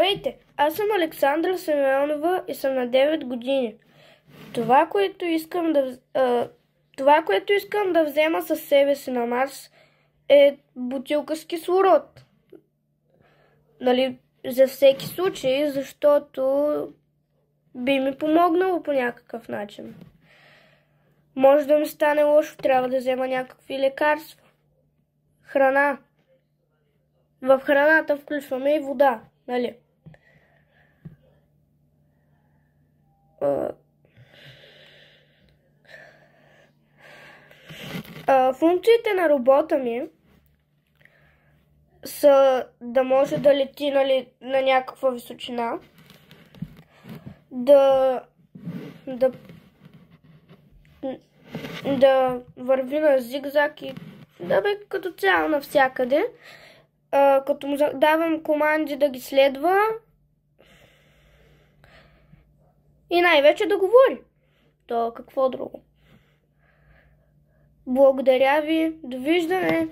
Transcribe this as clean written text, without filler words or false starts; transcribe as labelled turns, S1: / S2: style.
S1: Здравейте, аз съм Александра Семенова и съм на 9 години. Това, което искам да взема със себе си на Марс е бутилка с кислород. Нали, за всеки случай, защото би ми помогнало по някакъв начин. Може да ми стане лошо, трябва да взема някакви лекарства. Храна. В храната включваме и вода, нали? Функциите на робота ми са да може да лети, нали, на някаква височина, да върви на зигзаг и да бе като цяло навсякъде. Като му давам команди да ги следва и най-вече да говори. То какво друго? Благодаря ви, довиждане!